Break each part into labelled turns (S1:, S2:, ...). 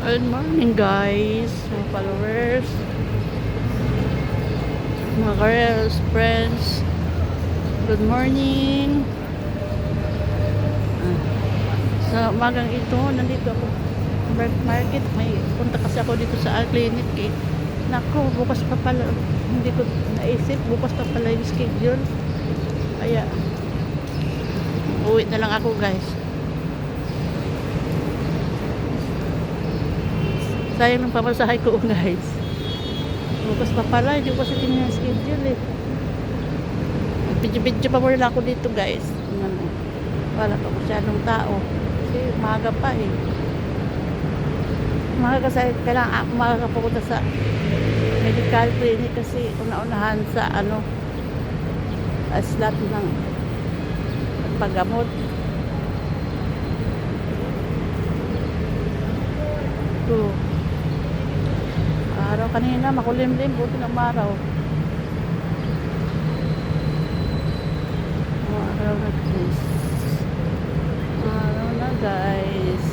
S1: Good morning guys, mga followers, mga girls, friends. Good morning. Sa umagang ito, nandito ako sa market. May punta kasi ako dito sa clinic eh. Nako, bukas pa pala. Hindi ko naisip, bukas pa pala yung schedule. Kaya, uwi na lang ako guys. Sayang ng pamasahe ko guys. Bukas pa pala, hindi ko kasi tingnan schedule eh. Video pa muna ako dito guys. Wala pa masyadong tao. Kasi umaga pa eh. Umaga kasi kailangan umaga pupunta sa medical clinic kasi una-unahan sa slot ng paggamot. Ito. Araw kanina, makulimlim, buti ng araw. Araw na guys. Araw na guys.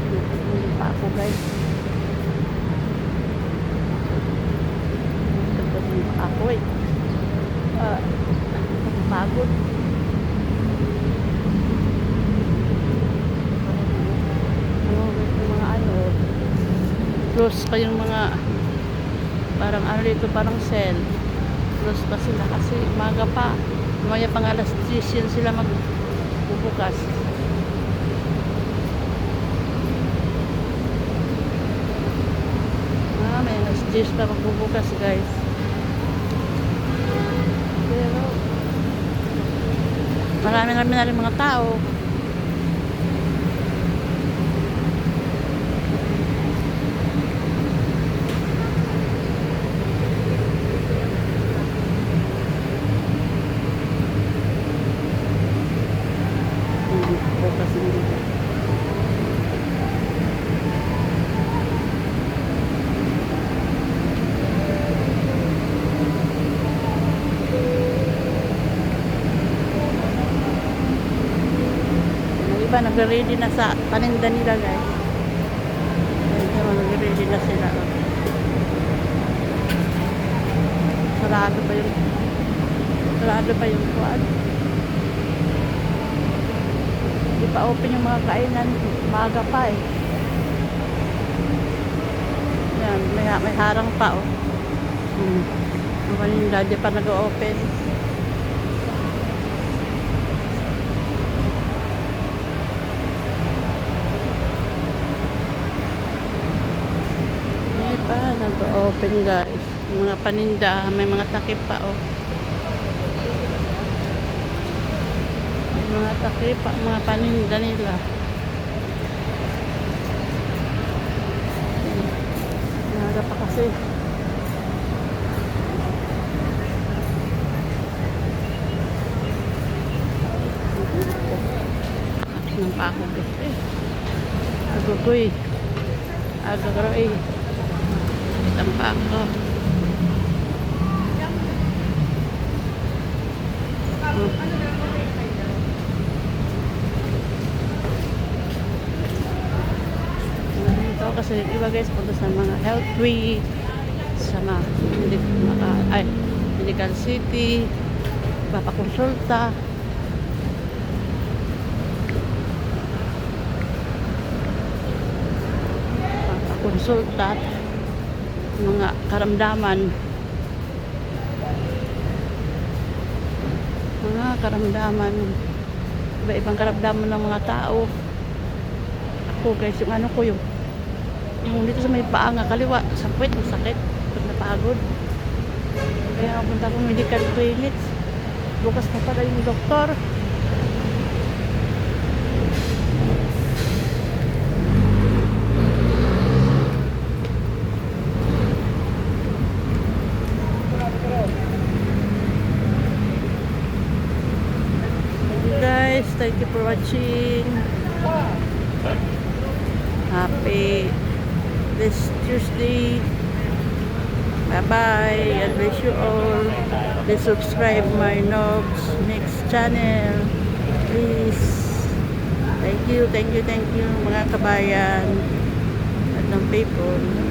S1: Hindi pa ako guys. Hindi pa ako eh. Pagod. Close pa yung mga parang dito, parang cell. Close pa sila kasi umaga pa. Mamaya pang alas 10 yun sila magbubukas. May alas 10 pa magbubukas guys. Pero marami na rin mga tao. Iba nagre-ready na sa paninda nila guys. Nagre-ready na sila. Sarado pa yung kuwan. Hindi pa open yung mga kainan. Maga pa eh. Yan, may harang pa oh. Ang paninda di pa nag-open. Nag-open guys. Mga paninda, may mga takip pa oh. May mga takip pa, mga paninda nila. Naga pa kasi. Nang pa ako guys eh. Agogoy. Agagroy. Tampak ko. Ito kasi iba guys punta sa mga health week, sa mga medical city, papakonsulta. Papakonsulta. Mga karamdaman iba-ibang karamdaman ng mga tao. Ako guys, yung ko yung dito sa may paa nga kaliwa, sa puwet, masakit pag napagod. Kaya punta akong medical clinic. Bukas na pala yung doktor. Thank you for watching. Happy this Tuesday. Bye-bye. God bless you all. Please subscribe my Nobs next channel. Please. Thank you, thank you, thank you mga kabayan at ng people.